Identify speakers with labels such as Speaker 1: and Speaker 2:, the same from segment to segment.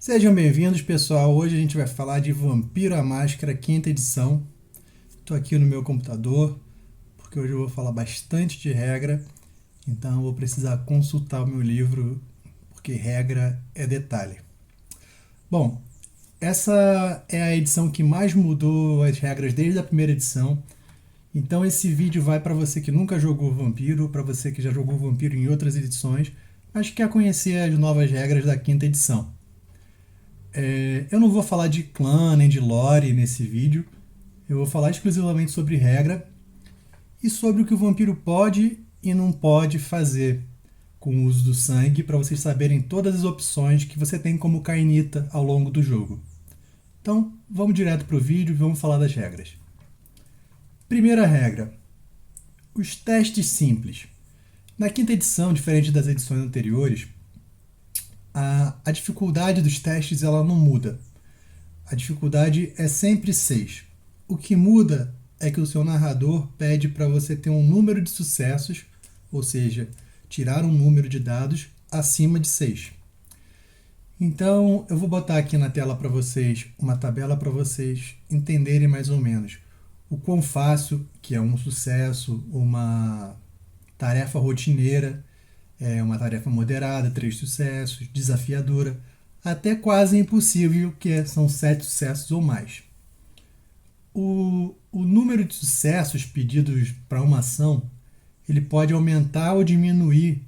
Speaker 1: Sejam bem-vindos, pessoal. Hoje a gente vai falar de Vampiro à Máscara, quinta edição. Estou aqui no meu computador, porque hoje eu vou falar bastante de regra, então eu vou precisar consultar o meu livro, porque regra é detalhe. Bom, essa é a edição que mais mudou as regras desde a primeira edição. Então esse vídeo vai para você que nunca jogou Vampiro, para você que já jogou Vampiro em outras edições, mas quer conhecer as novas regras da quinta edição. Eu não vou falar de clã nem de lore nesse vídeo. Eu vou falar exclusivamente sobre regra e sobre o que o vampiro pode e não pode fazer com o uso do sangue, para vocês saberem todas as opções que você tem como Cainita ao longo do jogo. Então, vamos direto para o vídeo e vamos falar das regras. Primeira regra: os testes simples. Na quinta edição, diferente das edições anteriores, a dificuldade dos testes ela não muda. A dificuldade é sempre 6. O que muda é que o seu narrador pede para você ter um número de sucessos, ou seja, tirar um número de dados acima de 6. Então, eu vou botar aqui na tela para vocês uma tabela para vocês entenderem mais ou menos o quão fácil que é um sucesso, uma tarefa rotineira, uma tarefa moderada, 3 sucessos, desafiadora, até quase impossível, que são 7 sucessos ou mais. O número de sucessos pedidos para uma ação ele pode aumentar ou diminuir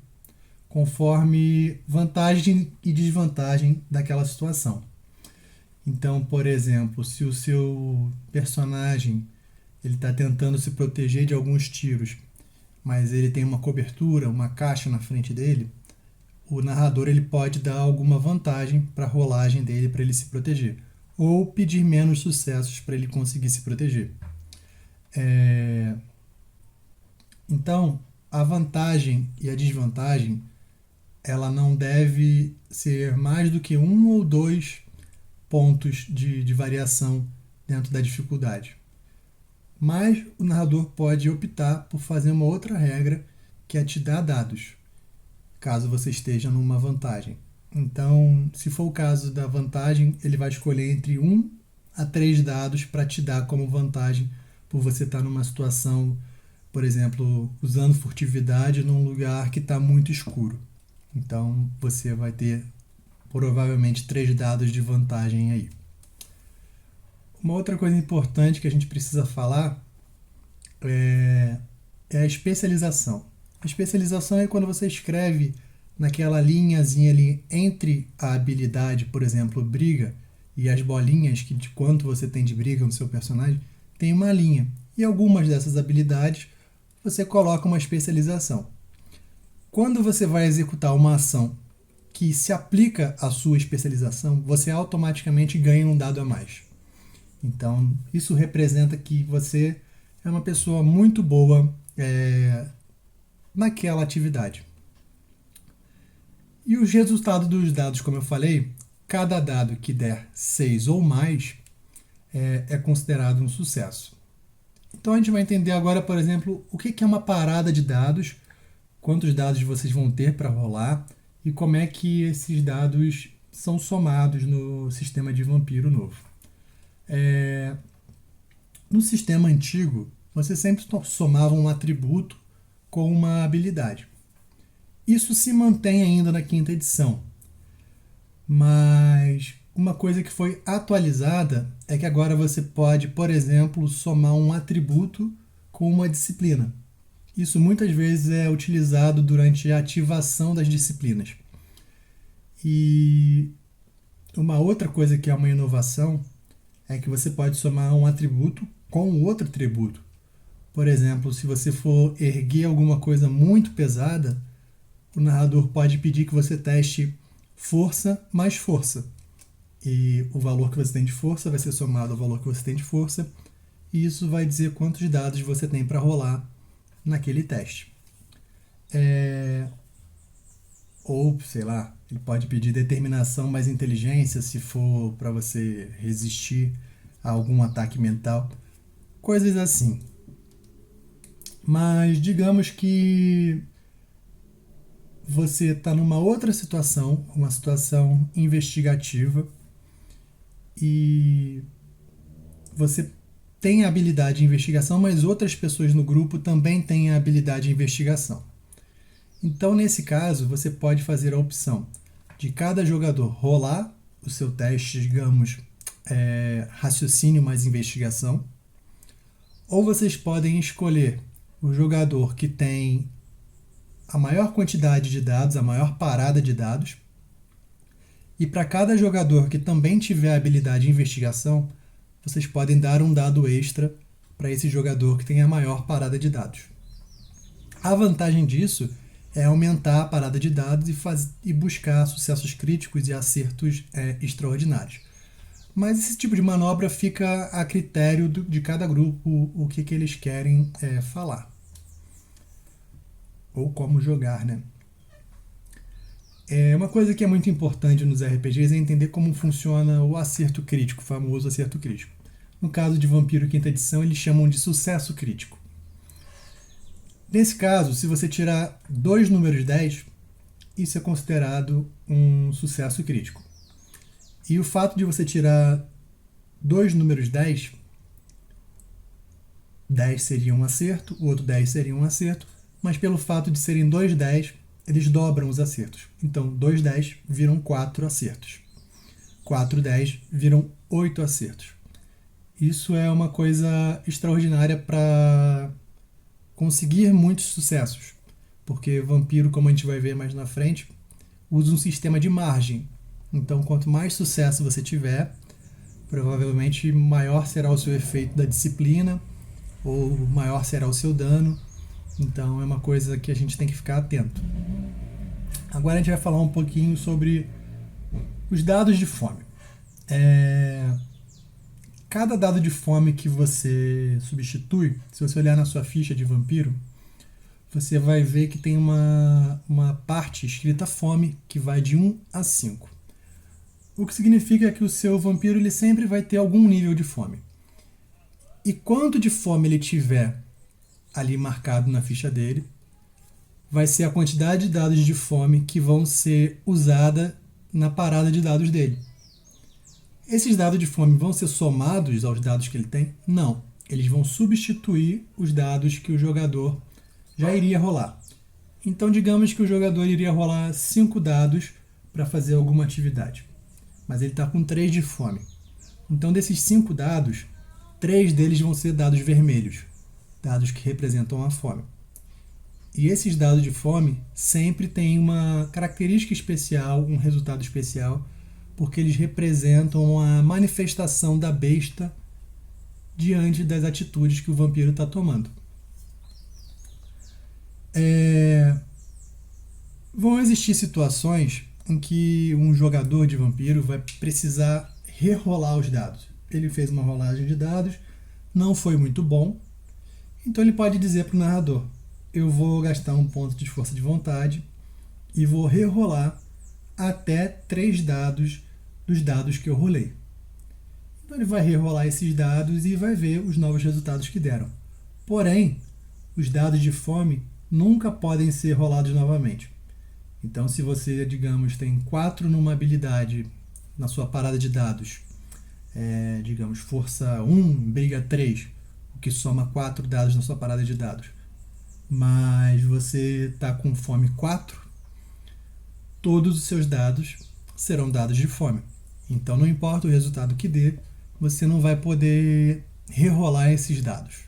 Speaker 1: conforme vantagem e desvantagem daquela situação. Então, por exemplo, se o seu personagem ele está tentando se proteger de alguns tiros, mas ele tem uma cobertura, uma caixa na frente dele, o narrador ele pode dar alguma vantagem para a rolagem dele para ele se proteger, ou pedir menos sucessos para ele conseguir se proteger. Então, a vantagem e a desvantagem ela não deve ser mais do que 1 ou 2 pontos de variação dentro da dificuldade. Mas o narrador pode optar por fazer uma outra regra, que é te dar dados, caso você esteja numa vantagem. Então, se for o caso da vantagem, ele vai escolher entre 1 a 3 dados para te dar como vantagem por você estar numa situação, por exemplo, usando furtividade num lugar que está muito escuro. Então, você vai ter provavelmente 3 dados de vantagem aí. Uma outra coisa importante que a gente precisa falar é a especialização. A especialização é quando você escreve naquela linhazinha ali entre a habilidade, por exemplo, briga, e as bolinhas que de quanto você tem de briga no seu personagem, tem uma linha. E algumas dessas habilidades você coloca uma especialização. Quando você vai executar uma ação que se aplica à sua especialização, você automaticamente ganha um dado a mais. Então, isso representa que você é uma pessoa muito boa naquela atividade. E os resultados dos dados, como eu falei, cada dado que der 6 ou mais é considerado um sucesso. Então a gente vai entender agora, por exemplo, o que é uma parada de dados, quantos dados vocês vão ter para rolar e como é que esses dados são somados no sistema de vampiro novo. No sistema antigo, você sempre somava um atributo com uma habilidade. Isso se mantém ainda na quinta edição, mas uma coisa que foi atualizada é que agora você pode, por exemplo, somar um atributo com uma disciplina. Isso muitas vezes é utilizado durante a ativação das disciplinas. E uma outra coisa que é uma inovação é que você pode somar um atributo com outro atributo. Por exemplo, se você for erguer alguma coisa muito pesada, o narrador pode pedir que você teste força mais força. E o valor que você tem de força vai ser somado ao valor que você tem de força, e isso vai dizer quantos dados você tem para rolar naquele teste. Ou, sei lá, ele pode pedir determinação mais inteligência se for para você resistir a algum ataque mental. Coisas assim. Mas digamos que você está numa outra situação, uma situação investigativa, e você tem a habilidade de investigação, mas outras pessoas no grupo também têm a habilidade de investigação. Então, nesse caso, você pode fazer a opção de cada jogador rolar o seu teste, digamos, raciocínio mais investigação, ou vocês podem escolher o jogador que tem a maior quantidade de dados, a maior parada de dados, e para cada jogador que também tiver a habilidade de investigação, vocês podem dar um dado extra para esse jogador que tem a maior parada de dados. A vantagem disso é aumentar a parada de dados e buscar sucessos críticos e acertos extraordinários. Mas esse tipo de manobra fica a critério de cada grupo, o que eles querem falar. Ou como jogar, né? Uma coisa que é muito importante nos RPGs é entender como funciona o acerto crítico, o famoso acerto crítico. No caso de Vampiro Quinta Edição, eles chamam de sucesso crítico. Nesse caso, se você tirar 2 números 10, isso é considerado um sucesso crítico. E o fato de você tirar 2 números 10, 10 seria um acerto, o outro 10 seria um acerto, mas pelo fato de serem 2 10, eles dobram os acertos. Então, 2 10 viram 4 acertos. 4 10 viram 8 acertos. Isso é uma coisa extraordinária para conseguir muitos sucessos, porque Vampiro, como a gente vai ver mais na frente, usa um sistema de margem. Então, quanto mais sucesso você tiver, provavelmente maior será o seu efeito da disciplina, ou maior será o seu dano. Então, é uma coisa que a gente tem que ficar atento. Agora a gente vai falar um pouquinho sobre os dados de fome. Cada dado de fome que você substitui, se você olhar na sua ficha de vampiro, você vai ver que tem uma parte escrita fome que vai de 1 a 5. O que significa que o seu vampiro ele sempre vai ter algum nível de fome. E quanto de fome ele tiver ali marcado na ficha dele, vai ser a quantidade de dados de fome que vão ser usada na parada de dados dele. Esses dados de fome vão ser somados aos dados que ele tem? Não. Eles vão substituir os dados que o jogador já iria rolar. Então, digamos que o jogador iria rolar 5 dados para fazer alguma atividade, mas ele está com 3 de fome. Então, desses 5 dados, 3 deles vão ser dados vermelhos, dados que representam a fome. E esses dados de fome sempre têm uma característica especial, um resultado especial, porque eles representam a manifestação da besta diante das atitudes que o vampiro está tomando. Vão existir situações em que um jogador de vampiro vai precisar rerolar os dados. Ele fez uma rolagem de dados, não foi muito bom, então ele pode dizer para o narrador: eu vou gastar um ponto de força de vontade e vou rerolar até 3 dados dos dados que eu rolei. Então ele vai rerolar esses dados e vai ver os novos resultados que deram. Porém, os dados de fome nunca podem ser rolados novamente. Então, se você, digamos, tem 4 numa habilidade na sua parada de dados, digamos, força 1, briga 3, o que soma 4 dados na sua parada de dados, mas você está com fome 4, todos os seus dados serão dados de fome. Então, não importa o resultado que dê, você não vai poder rerolar esses dados.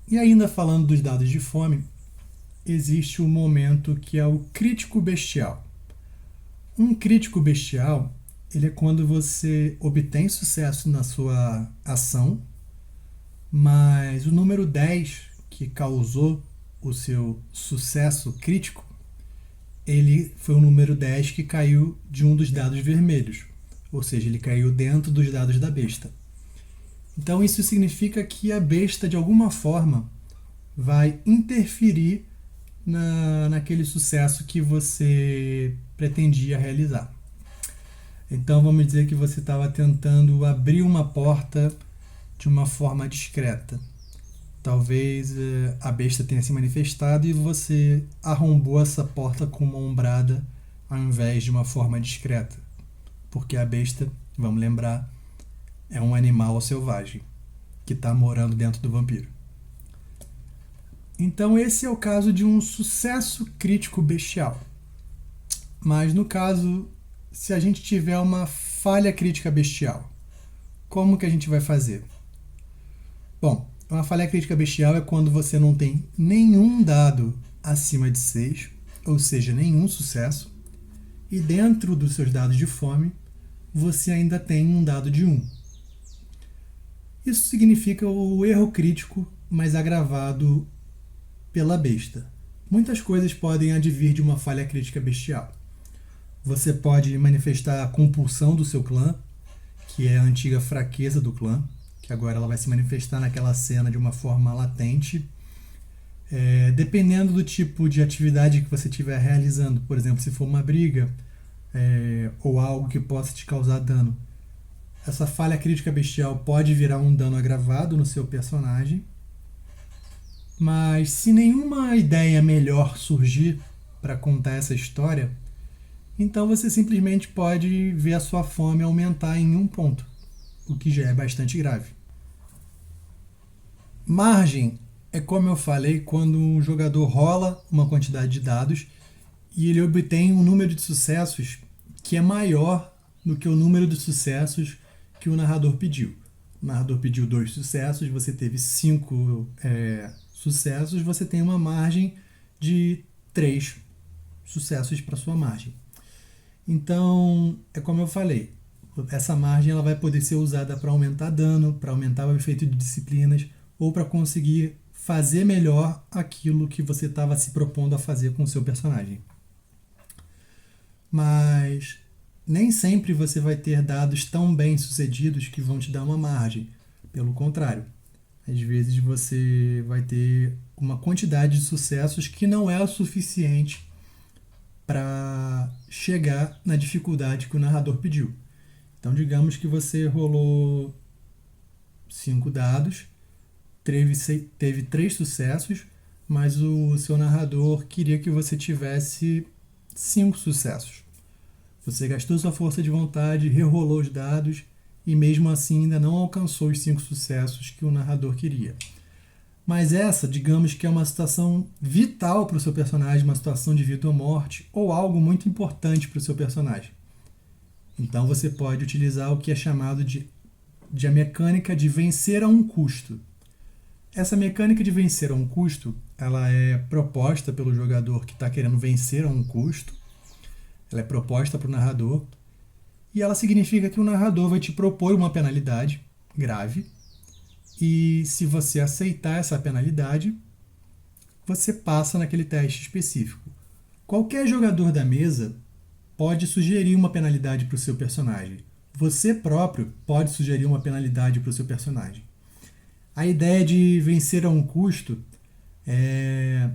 Speaker 1: E ainda falando dos dados de fome, existe um momento que é o crítico bestial. Um crítico bestial, ele é quando você obtém sucesso na sua ação, mas o número 10 que causou o seu sucesso crítico, ele foi o número 10 que caiu de um dos dados vermelhos, ou seja, ele caiu dentro dos dados da besta. Então isso significa que a besta, de alguma forma, vai interferir naquele sucesso que você pretendia realizar. Então vamos dizer que você estava tentando abrir uma porta de uma forma discreta. Talvez a besta tenha se manifestado e você arrombou essa porta com uma ombrada ao invés de uma forma discreta. Porque a besta, vamos lembrar, é um animal selvagem que está morando dentro do vampiro. Então esse é o caso de um sucesso crítico bestial. Mas no caso, se a gente tiver uma falha crítica bestial, como que a gente vai fazer? Bom, uma falha crítica bestial é quando você não tem nenhum dado acima de 6, ou seja, nenhum sucesso, e dentro dos seus dados de fome, você ainda tem um dado de 1. Isso significa o erro crítico mais agravado pela besta. Muitas coisas podem advir de uma falha crítica bestial. Você pode manifestar a compulsão do seu clã, que é a antiga fraqueza do clã, que agora ela vai se manifestar naquela cena de uma forma latente. Dependendo do tipo de atividade que você estiver realizando, por exemplo, se for uma briga ou algo que possa te causar dano, essa falha crítica bestial pode virar um dano agravado no seu personagem. Mas se nenhuma ideia melhor surgir para contar essa história, então você simplesmente pode ver a sua fome aumentar em 1 ponto, o que já é bastante grave. Margem é, como eu falei, quando um jogador rola uma quantidade de dados e ele obtém um número de sucessos que é maior do que o número de sucessos que o narrador pediu. O narrador pediu 2 sucessos, você teve 5 sucessos, você tem uma margem de 3 sucessos para sua margem. Então, é como eu falei, essa margem ela vai poder ser usada para aumentar dano, para aumentar o efeito de disciplinas ou para conseguir fazer melhor aquilo que você estava se propondo a fazer com o seu personagem. Mas nem sempre você vai ter dados tão bem sucedidos que vão te dar uma margem. Pelo contrário, às vezes você vai ter uma quantidade de sucessos que não é o suficiente para chegar na dificuldade que o narrador pediu. Então, digamos que você rolou 5 dados, teve 3 sucessos, mas o seu narrador queria que você tivesse 5 sucessos. Você gastou sua força de vontade, rerolou os dados e mesmo assim ainda não alcançou os 5 sucessos que o narrador queria. Mas essa, digamos que é uma situação vital para o seu personagem, uma situação de vida ou morte, ou algo muito importante para o seu personagem. Então você pode utilizar o que é chamado de a mecânica de vencer a um custo. Essa mecânica de vencer a um custo, ela é proposta pelo jogador que está querendo vencer a um custo, ela é proposta para o narrador, e ela significa que o narrador vai te propor uma penalidade grave, e se você aceitar essa penalidade, você passa naquele teste específico. Qualquer jogador da mesa pode sugerir uma penalidade para o seu personagem. Você próprio pode sugerir uma penalidade para o seu personagem. A ideia de vencer a um custo é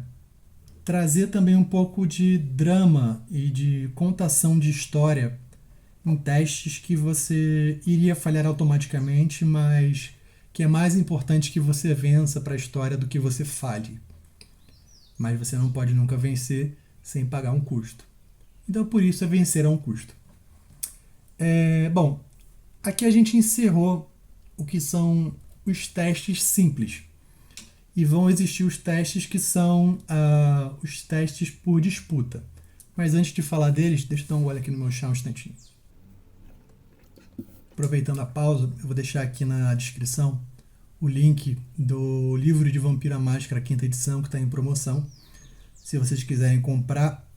Speaker 1: trazer também um pouco de drama e de contação de história em testes que você iria falhar automaticamente, mas que é mais importante que você vença para a história do que você falhe. Mas você não pode nunca vencer sem pagar um custo. Então, por isso, é vencer a um custo. Bom, aqui a gente encerrou o que são os testes simples. E vão existir os testes que são os testes por disputa. Mas antes de falar deles, deixa eu dar um olho aqui no meu chá um instantinho. Aproveitando a pausa, eu vou deixar aqui na descrição o link do livro de Vampiro à Máscara, 5ª edição, que está em promoção. Se vocês quiserem comprar,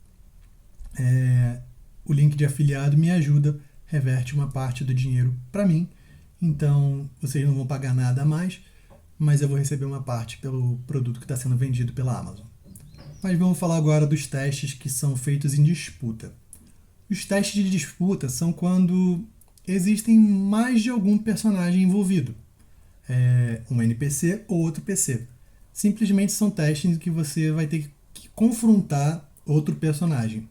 Speaker 1: o link de afiliado me ajuda, reverte uma parte do dinheiro para mim. Então, vocês não vão pagar nada a mais, mas eu vou receber uma parte pelo produto que está sendo vendido pela Amazon. Mas vamos falar agora dos testes que são feitos em disputa. Os testes de disputa são quando existem mais de algum personagem envolvido. Um NPC ou outro PC. Simplesmente são testes em que você vai ter que confrontar outro personagem.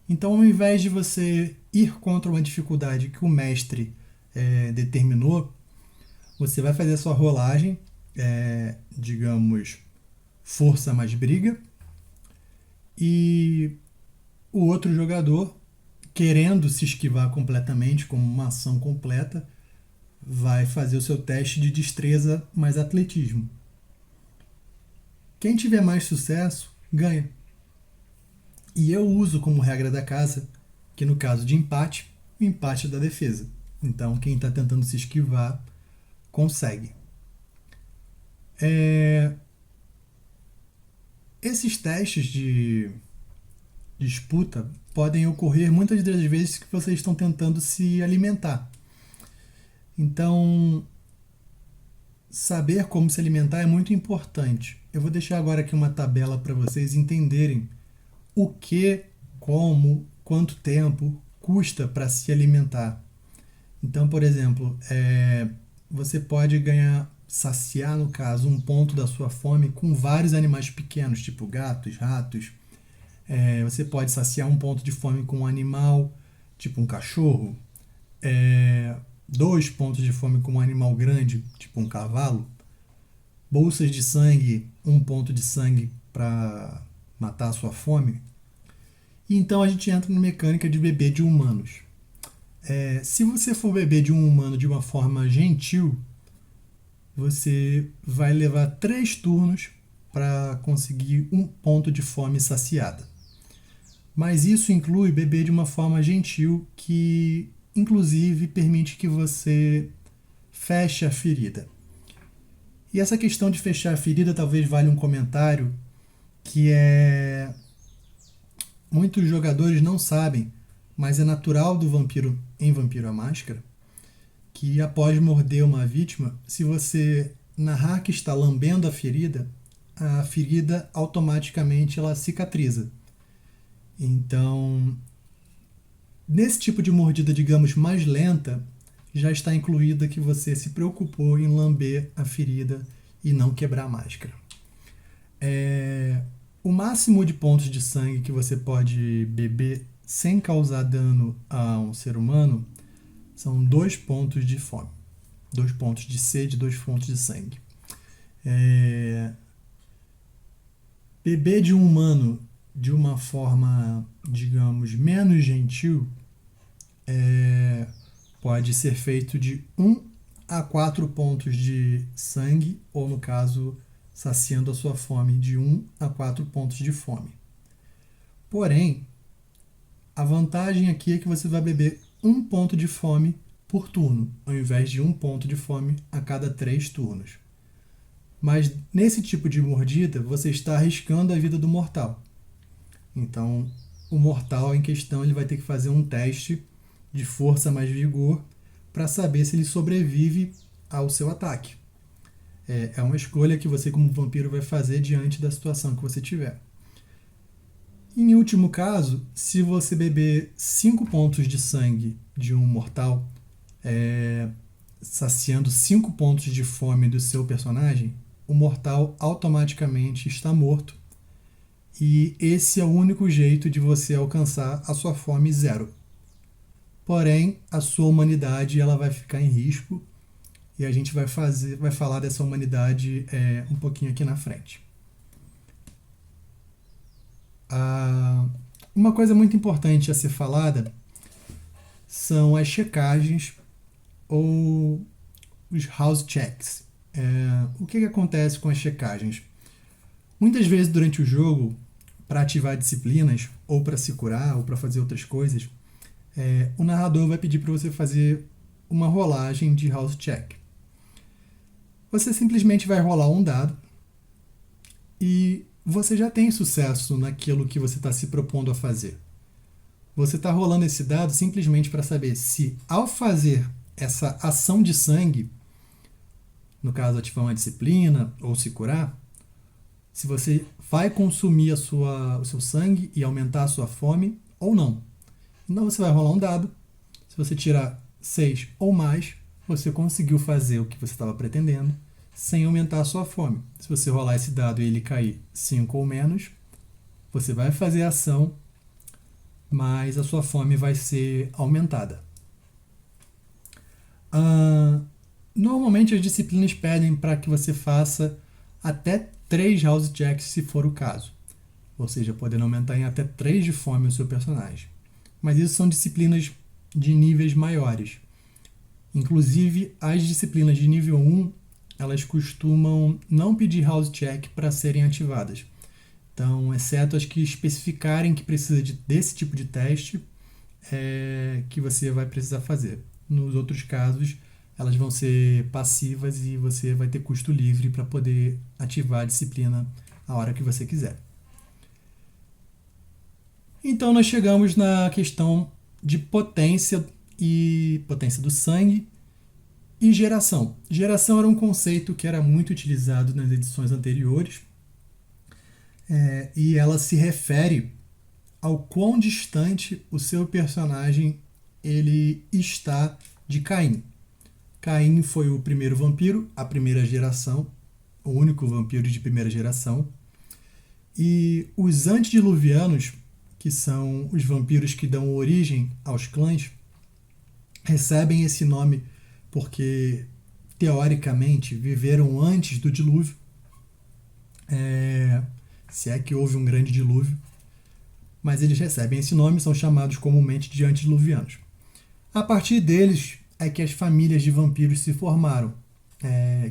Speaker 1: Então, ao invés de você ir contra uma dificuldade que o mestre determinou, você vai fazer a sua rolagem. digamos, força mais briga, e o outro jogador, querendo se esquivar completamente, como uma ação completa, vai fazer o seu teste de destreza mais atletismo. Quem tiver mais sucesso, ganha. E eu uso como regra da casa que no caso de empate, o empate é da defesa. Então quem está tentando se esquivar consegue. Esses testes de disputa podem ocorrer muitas das vezes que vocês estão tentando se alimentar. Então, saber como se alimentar é muito importante. Eu vou deixar agora aqui uma tabela para vocês entenderem o que, como, quanto tempo custa para se alimentar. Então, por exemplo, você pode saciar, no caso, um ponto da sua fome com vários animais pequenos, tipo gatos, ratos. Você pode saciar um ponto de fome com um animal, tipo um cachorro. 2 pontos de fome com um animal grande, tipo um cavalo. Bolsas de sangue, 1 ponto de sangue para matar a sua fome. E então a gente entra na mecânica de beber de humanos. Se você for beber de um humano de uma forma gentil, você vai levar 3 turnos para conseguir 1 ponto de fome saciada. Mas isso inclui beber de uma forma gentil que, inclusive, permite que você feche a ferida. E essa questão de fechar a ferida talvez valha um comentário que muitos jogadores não sabem, mas é natural do vampiro em Vampiro à Máscara, que após morder uma vítima, se você narrar que está lambendo a ferida automaticamente ela cicatriza. Então, nesse tipo de mordida, digamos, mais lenta, já está incluída que você se preocupou em lamber a ferida e não quebrar a máscara. O máximo de pontos de sangue que você pode beber sem causar dano a um ser humano são 2 pontos de fome. 2 pontos de sede, 2 pontos de sangue. Beber de um humano de uma forma, digamos, menos gentil pode ser feito de 1 a 4 pontos de sangue, ou no caso, saciando a sua fome de 1 a 4 pontos de fome. Porém, a vantagem aqui é que você vai beber 1 ponto de fome por turno, ao invés de 1 ponto de fome a cada 3 turnos. Mas nesse tipo de mordida, você está arriscando a vida do mortal. Então, o mortal em questão ele vai ter que fazer um teste de força mais vigor para saber se ele sobrevive ao seu ataque. É uma escolha que você, como vampiro, vai fazer diante da situação que você tiver. Em último caso, se você beber 5 pontos de sangue de um mortal, saciando 5 pontos de fome do seu personagem, o mortal automaticamente está morto. E esse é o único jeito de você alcançar a sua fome 0. Porém, a sua humanidade ela vai ficar em risco e a gente vai falar dessa humanidade um pouquinho aqui na frente. Uma coisa muito importante a ser falada são as checagens ou os house checks. O que acontece com as checagens? Muitas vezes durante o jogo, para ativar disciplinas, ou para se curar, ou para fazer outras coisas, o narrador vai pedir para você fazer uma rolagem de house check. Você simplesmente vai rolar um dado e você já tem sucesso naquilo que você está se propondo a fazer. Você está rolando esse dado simplesmente para saber se, ao fazer essa ação de sangue, no caso ativar uma disciplina ou se curar, se você vai consumir o seu sangue e aumentar a sua fome ou não. Então você vai rolar um dado. Se você tirar 6 ou mais, você conseguiu fazer o que você estava pretendendo sem aumentar a sua fome. Se você rolar esse dado e ele cair 5 ou menos, você vai fazer a ação, mas a sua fome vai ser aumentada. Normalmente as disciplinas pedem para que você faça até 3 house checks se for o caso. Ou seja, podendo aumentar em até 3 de fome o seu personagem. Mas isso são disciplinas de níveis maiores. Inclusive, as disciplinas de nível 1, elas costumam não pedir house check para serem ativadas. Então, exceto as que especificarem que precisa desse tipo de teste, que você vai precisar fazer. Nos outros casos, elas vão ser passivas e você vai ter custo livre para poder ativar a disciplina a hora que você quiser. Então, nós chegamos na questão de potência e potência do sangue e geração. Geração era um conceito que era muito utilizado nas edições anteriores, e ela se refere ao quão distante o seu personagem ele está de Caim. Caim foi o primeiro vampiro, a primeira geração, o único vampiro de primeira geração. E os antediluvianos, que são os vampiros que dão origem aos clãs, recebem esse nome porque, teoricamente, viveram antes do dilúvio, se é que houve um grande dilúvio, mas eles recebem esse nome, são chamados comumente de antediluvianos. A partir deles é que as famílias de vampiros se formaram,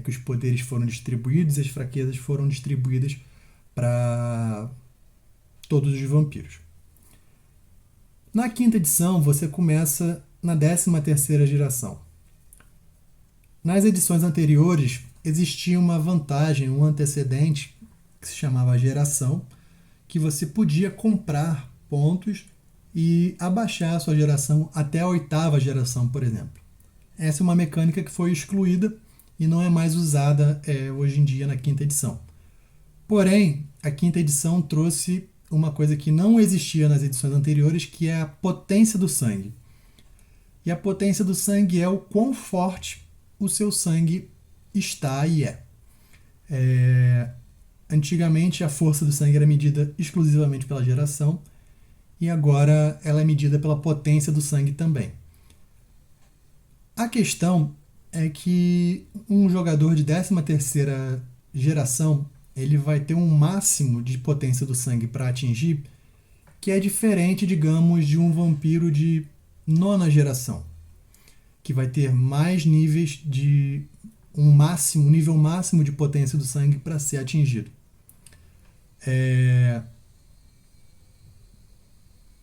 Speaker 1: que os poderes foram distribuídos e as fraquezas foram distribuídas para todos os vampiros. Na quinta edição, você começa na 13ª geração. Nas edições anteriores, existia uma vantagem, um antecedente, que se chamava geração, que você podia comprar pontos e abaixar a sua geração até a 8ª geração, por exemplo. Essa é uma mecânica que foi excluída e não é mais usada hoje em dia na quinta edição. Porém, a quinta edição trouxe uma coisa que não existia nas edições anteriores, que é a potência do sangue. E a potência do sangue é o quão forte o seu sangue está e é. Antigamente, a força do sangue era medida exclusivamente pela geração, e agora ela é medida pela potência do sangue também. A questão é que um jogador de 13ª geração ele vai ter um máximo de potência do sangue para atingir, que é diferente, digamos, de um vampiro de 9ª geração, que vai ter mais níveis de um nível máximo de potência do sangue para ser atingido.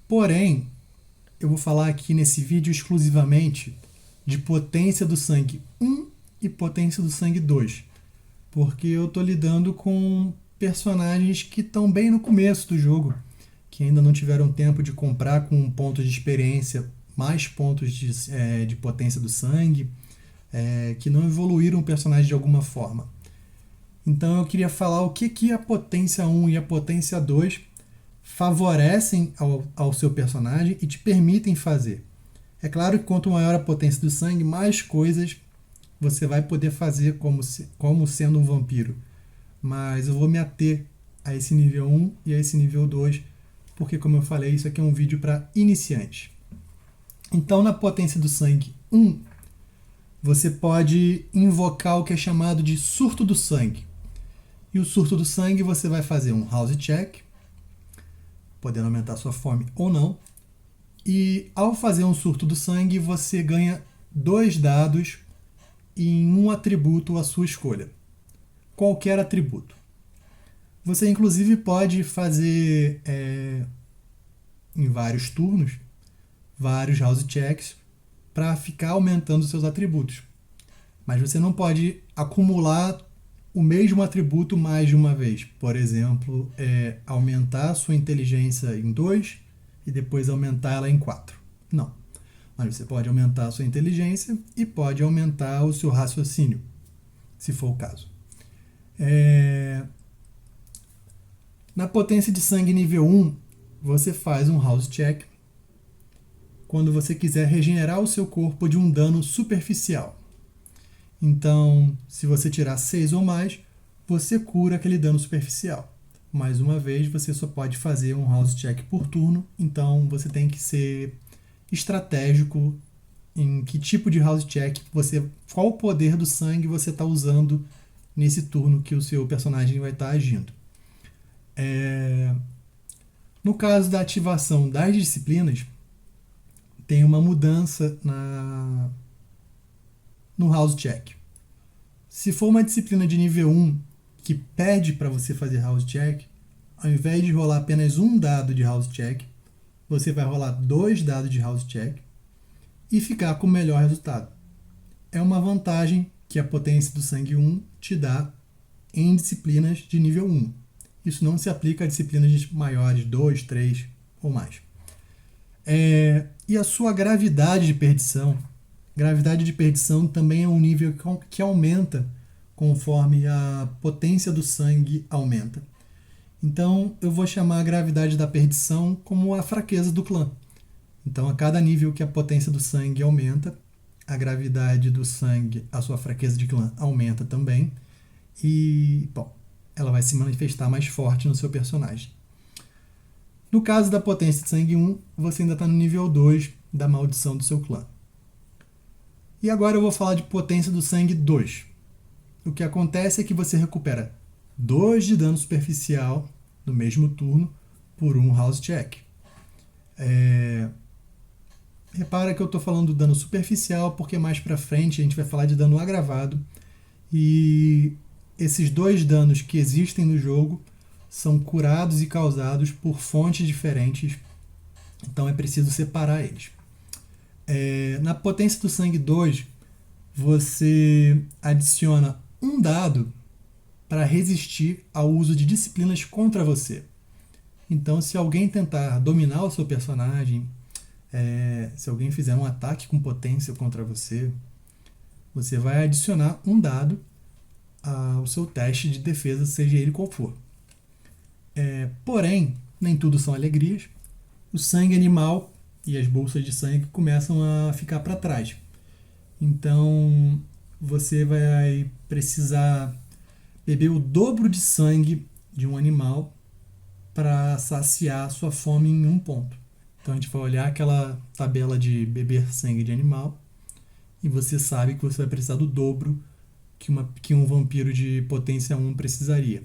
Speaker 1: Porém, eu vou falar aqui nesse vídeo exclusivamente de potência do sangue 1 e potência do sangue 2, porque eu estou lidando com personagens que estão bem no começo do jogo, que ainda não tiveram tempo de comprar com pontos de experiência mais pontos de potência do sangue, que não evoluíram o personagem de alguma forma. Então eu queria falar o que a potência 1 e a potência 2 favorecem ao seu personagem e te permitem fazer. É claro que quanto maior a potência do sangue, mais coisas você vai poder fazer como sendo um vampiro. Mas eu vou me ater a esse nível 1 e a esse nível 2, porque, como eu falei, isso aqui é um vídeo para iniciantes. Então, na potência do sangue 1, você pode invocar o que é chamado de surto do sangue. E o surto do sangue você vai fazer um house check, podendo aumentar sua fome ou não. E ao fazer um surto do sangue, você ganha 2 dados em um atributo à sua escolha. Qualquer atributo. Você inclusive pode fazer em vários turnos, vários house checks para ficar aumentando seus atributos. Mas você não pode acumular o mesmo atributo mais de uma vez. Por exemplo, aumentar a sua inteligência em 2 e depois aumentar ela em 4. Não. Mas você pode aumentar a sua inteligência e pode aumentar o seu raciocínio, se for o caso. Na potência de sangue nível 1, você faz um house check quando você quiser regenerar o seu corpo de um dano superficial. Então, se você tirar 6 ou mais, você cura aquele dano superficial. Mais uma vez, você só pode fazer um house check por turno, então você tem que ser estratégico em que tipo de house check qual poder do sangue você está usando nesse turno que o seu personagem vai estar agindo. No caso da ativação das disciplinas, tem uma mudança no house check. Se for uma disciplina de nível 1 que pede para você fazer house check, ao invés de rolar apenas um dado de house check, você vai rolar 2 dados de house check e ficar com o melhor resultado. É uma vantagem que a potência do sangue 1 te dá em disciplinas de nível 1. Isso não se aplica a disciplinas maiores, 2, 3 ou mais. E a sua gravidade de perdição. Gravidade de perdição também é um nível que aumenta conforme a potência do sangue aumenta. Então, eu vou chamar a gravidade da perdição como a fraqueza do clã. Então, a cada nível que a potência do sangue aumenta, a gravidade do sangue, a sua fraqueza de clã aumenta também. E, bom, ela vai se manifestar mais forte no seu personagem. No caso da potência de sangue 1, você ainda está no nível 2 da maldição do seu clã. E agora eu vou falar de potência do sangue 2. O que acontece é que você recupera 2 de dano superficial no mesmo turno por um house check. Repara que eu estou falando do dano superficial porque mais pra frente a gente vai falar de dano agravado. E esses 2 danos que existem no jogo são curados e causados por fontes diferentes. Então é preciso separar eles. Na potência do sangue 2, você adiciona um dado para resistir ao uso de disciplinas contra você. Então, se alguém tentar dominar o seu personagem, se alguém fizer um ataque com potência contra você, você vai adicionar um dado ao seu teste de defesa, seja ele qual for. Porém, nem tudo são alegrias. O sangue animal e as bolsas de sangue começam a ficar para trás. Então, você vai precisar beber o dobro de sangue de um animal para saciar sua fome em um ponto. Então, a gente vai olhar aquela tabela de beber sangue de animal e você sabe que você vai precisar do dobro que um vampiro de potência 1 precisaria.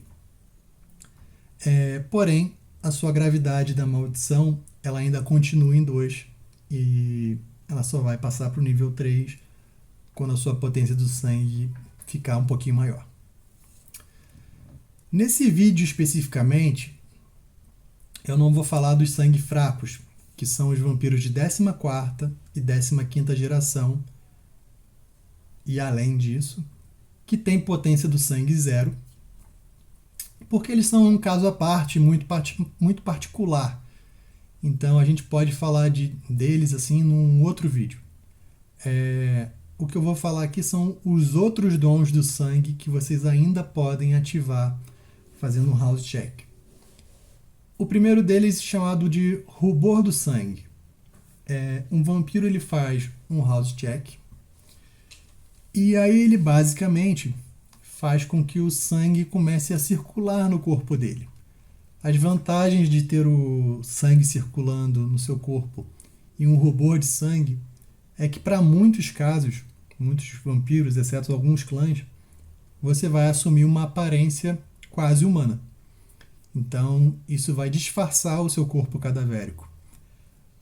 Speaker 1: Porém, a sua gravidade da maldição ela ainda continua em 2 e ela só vai passar para o nível 3 quando a sua potência do sangue ficar um pouquinho maior. Nesse vídeo especificamente, eu não vou falar dos sangue fracos, que são os vampiros de 14ª e 15ª geração, e além disso, que tem potência do sangue 0, porque eles são um caso à parte, muito particular. Então a gente pode falar deles assim num outro vídeo. O que eu vou falar aqui são os outros dons do sangue que vocês ainda podem ativar fazendo um house check. O primeiro deles é chamado de rubor do sangue. Um vampiro ele faz um house check e aí ele basicamente faz com que o sangue comece a circular no corpo dele. As vantagens de ter o sangue circulando no seu corpo e um rubor de sangue é que para muitos casos, muitos vampiros, exceto alguns clãs, você vai assumir uma aparência quase humana. Então, isso vai disfarçar o seu corpo cadavérico.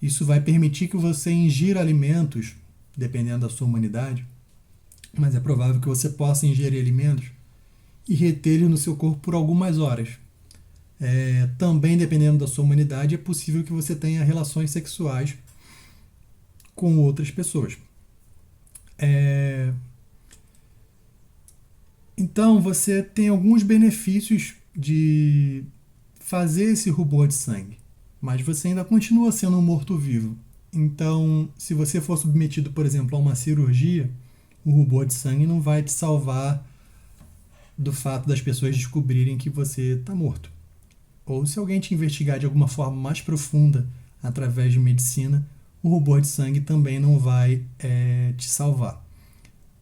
Speaker 1: Isso vai permitir que você ingira alimentos, dependendo da sua humanidade, mas é provável que você possa ingerir alimentos e retê-los no seu corpo por algumas horas. Também, dependendo da sua humanidade, é possível que você tenha relações sexuais com outras pessoas. Então, você tem alguns benefícios de fazer esse rubor de sangue, mas você ainda continua sendo um morto-vivo. Então, se você for submetido, por exemplo, a uma cirurgia, o rubor de sangue não vai te salvar do fato das pessoas descobrirem que você está morto. Ou se alguém te investigar de alguma forma mais profunda através de medicina, o rubor de sangue também não vai te salvar.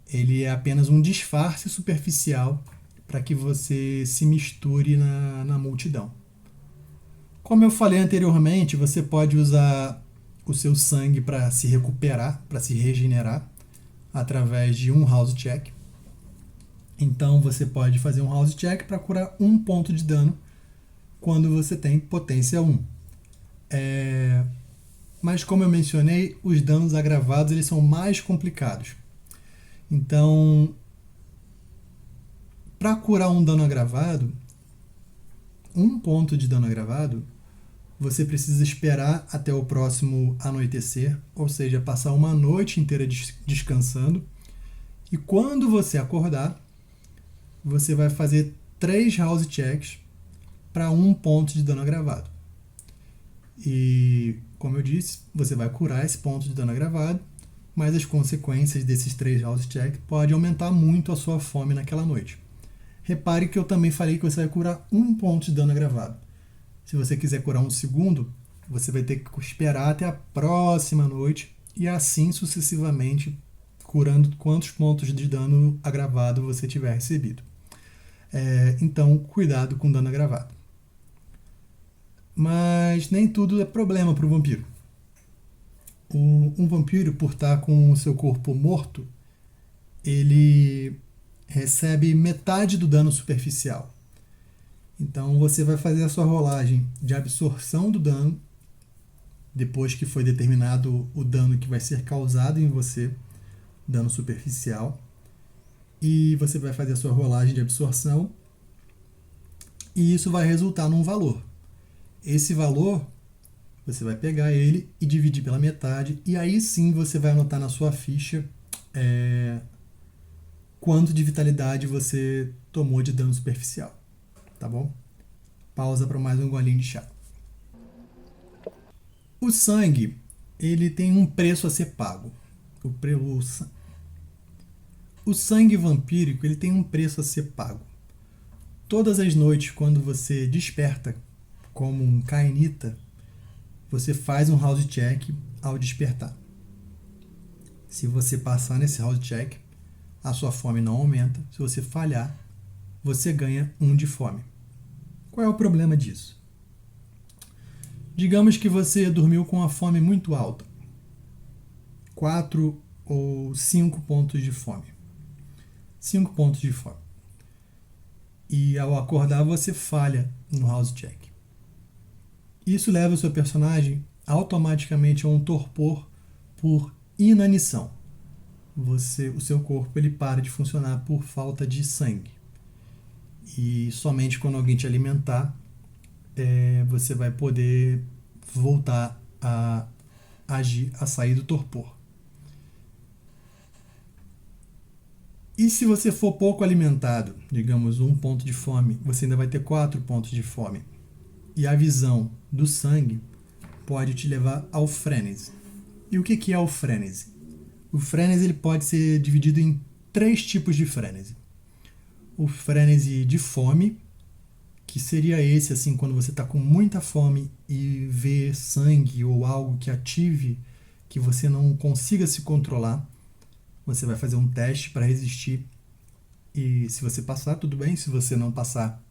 Speaker 1: Ele é apenas um disfarce superficial para que você se misture na multidão. Como eu falei anteriormente, você pode usar o seu sangue para se recuperar, para se regenerar, através de um house check. Então você pode fazer um house check para curar 1 ponto de dano quando você tem potência 1. Mas como eu mencionei, os danos agravados eles são mais complicados. Então, para curar um dano agravado, 1 ponto de dano agravado, você precisa esperar até o próximo anoitecer, ou seja, passar uma noite inteira descansando. E quando você acordar, você vai fazer 3 house checks para 1 ponto de dano agravado. E, como eu disse, você vai curar esse ponto de dano agravado, mas as consequências desses 3 house checks podem aumentar muito a sua fome naquela noite. Repare que eu também falei que você vai curar 1 ponto de dano agravado. Se você quiser curar um segundo, você vai ter que esperar até a próxima noite e assim sucessivamente, curando quantos pontos de dano agravado você tiver recebido. Então, cuidado com dano agravado. Mas nem tudo é problema para o vampiro. Um vampiro, por estar com o seu corpo morto, ele recebe metade do dano superficial. Então você vai fazer a sua rolagem de absorção do dano, depois que foi determinado o dano que vai ser causado em você, dano superficial, e você vai fazer a sua rolagem de absorção, e isso vai resultar num valor. Esse valor, você vai pegar ele e dividir pela metade, e aí sim você vai anotar na sua ficha quanto de vitalidade você tomou de dano superficial. Tá bom? Pausa para mais um golinho de chá. O sangue, ele tem um preço a ser pago. O sangue vampírico, ele tem um preço a ser pago. Todas as noites, quando você desperta como um cainita, você faz um house check ao despertar. Se você passar nesse house check, a sua fome não aumenta. Se você falhar, você ganha 1 de fome. Qual é o problema disso? Digamos que você dormiu com a fome muito alta. 4 ou 5 pontos de fome. 5 pontos de fome. E ao acordar você falha no house check. Isso leva o seu personagem automaticamente a um torpor por inanição. O seu corpo ele para de funcionar por falta de sangue. E somente quando alguém te alimentar, você vai poder voltar a agir, a sair do torpor. E se você for pouco alimentado, digamos 1 ponto de fome, você ainda vai ter 4 pontos de fome. E a visão do sangue pode te levar ao frenesi. E o que é o frenesi? O frenesi ele pode ser dividido em 3 tipos de frenesi. O frenesi de fome, que seria esse assim quando você está com muita fome e vê sangue ou algo que ative, que você não consiga se controlar, você vai fazer um teste para resistir e se você passar, tudo bem. Se você não passar,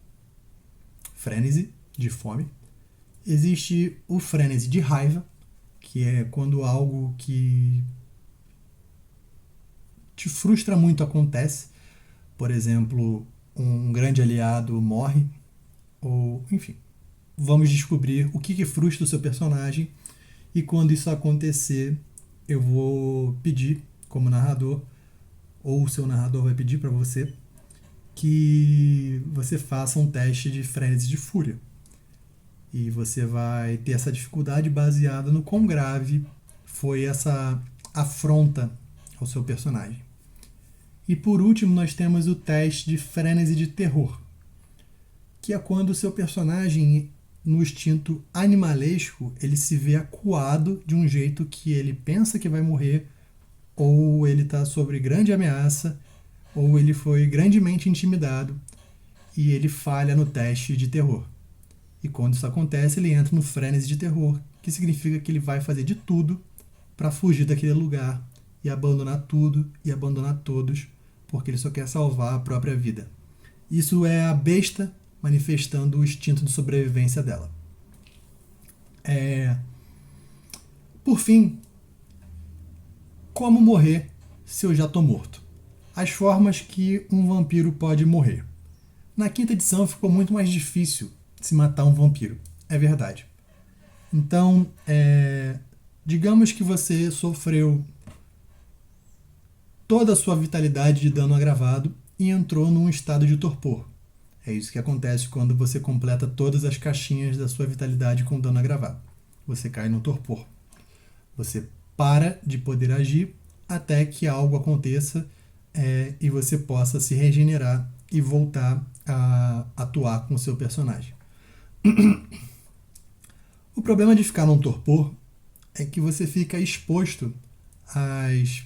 Speaker 1: frenesi de fome. Existe o frenesi de raiva, que é quando algo que te frustra muito acontece. Por exemplo, um grande aliado morre, ou enfim, vamos descobrir o que frustra o seu personagem, e quando isso acontecer, eu vou pedir, como narrador, ou o seu narrador vai pedir para você, que você faça um teste de frenesi de fúria. E você vai ter essa dificuldade baseada no quão grave foi essa afronta ao seu personagem. E por último, nós temos o teste de frenesi de terror, que é quando o seu personagem, no instinto animalesco, ele se vê acuado de um jeito que ele pensa que vai morrer, ou ele está sob grande ameaça, ou ele foi grandemente intimidado e ele falha no teste de terror. E quando isso acontece, ele entra no frenesi de terror, que significa que ele vai fazer de tudo para fugir daquele lugar e abandonar tudo e abandonar todos, porque ele só quer salvar a própria vida. Isso é a besta manifestando o instinto de sobrevivência dela. Por fim, como morrer se eu já estou morto? As formas que um vampiro pode morrer. Na quinta edição ficou muito mais difícil se matar um vampiro, é verdade. Então, digamos que você sofreu toda a sua vitalidade de dano agravado e entrou num estado de torpor. É isso que acontece quando você completa todas as caixinhas da sua vitalidade com dano agravado. Você cai no torpor. Você para de poder agir até que algo aconteça e você possa se regenerar e voltar a atuar com o seu personagem. O problema de ficar num torpor é que você fica exposto às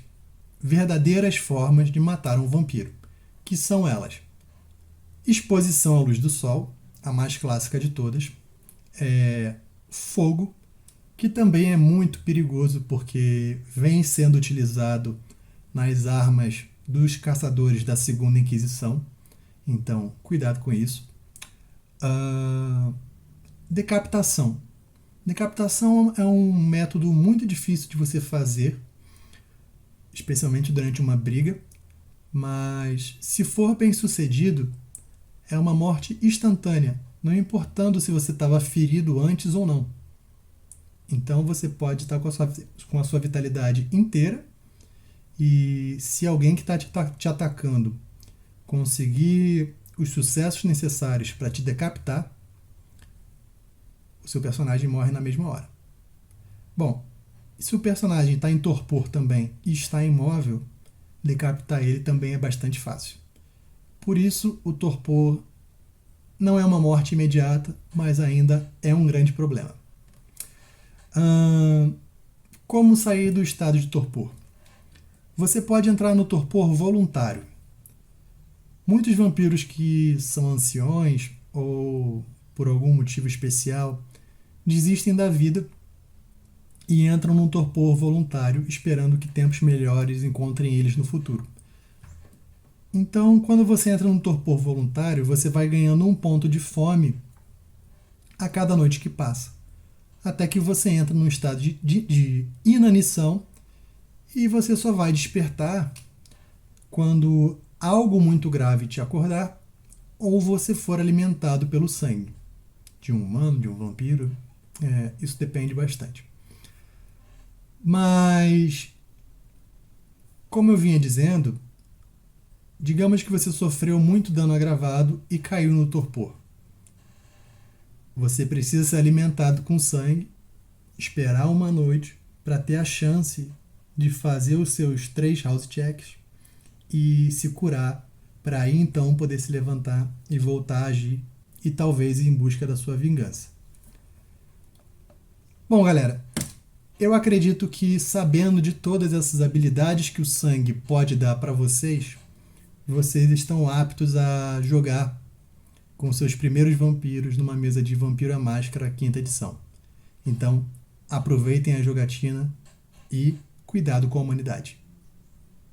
Speaker 1: verdadeiras formas de matar um vampiro, que são elas: exposição à luz do sol, a mais clássica de todas, fogo, que também é muito perigoso porque vem sendo utilizado nas armas dos caçadores da Segunda Inquisição, então cuidado com isso. Decapitação. Decapitação é um método muito difícil de você fazer, especialmente durante uma briga, mas se for bem sucedido, é uma morte instantânea, não importando se você estava ferido antes ou não. Então você pode estar com a sua vitalidade inteira e se alguém que está te atacando conseguir os sucessos necessários para te decapitar, o seu personagem morre na mesma hora. Bom, se o personagem está em torpor também e está imóvel, decapitar ele também é bastante fácil. Por isso, o torpor não é uma morte imediata, mas ainda é um grande problema. Como sair do estado de torpor? Você pode entrar no torpor voluntário. Muitos vampiros que são anciões ou por algum motivo especial desistem da vida e entram num torpor voluntário esperando que tempos melhores encontrem eles no futuro. Então, quando você entra num torpor voluntário, você vai ganhando um ponto de fome a cada noite que passa, até que você entra num estado de inanição e você só vai despertar quando algo muito grave te acordar ou você for alimentado pelo sangue de um humano, de um vampiro. Isso depende bastante. Mas, como eu vinha dizendo, digamos que você sofreu muito dano agravado e caiu no torpor. Você precisa ser alimentado com sangue, esperar uma noite para ter a chance de fazer os seus 3 house checks e se curar, para aí então poder se levantar e voltar a agir e talvez ir em busca da sua vingança. Bom, galera, eu acredito que sabendo de todas essas habilidades que o sangue pode dar para vocês, vocês estão aptos a jogar com seus primeiros vampiros numa mesa de Vampiro à Máscara, quinta edição. Então, aproveitem a jogatina e cuidado com a humanidade.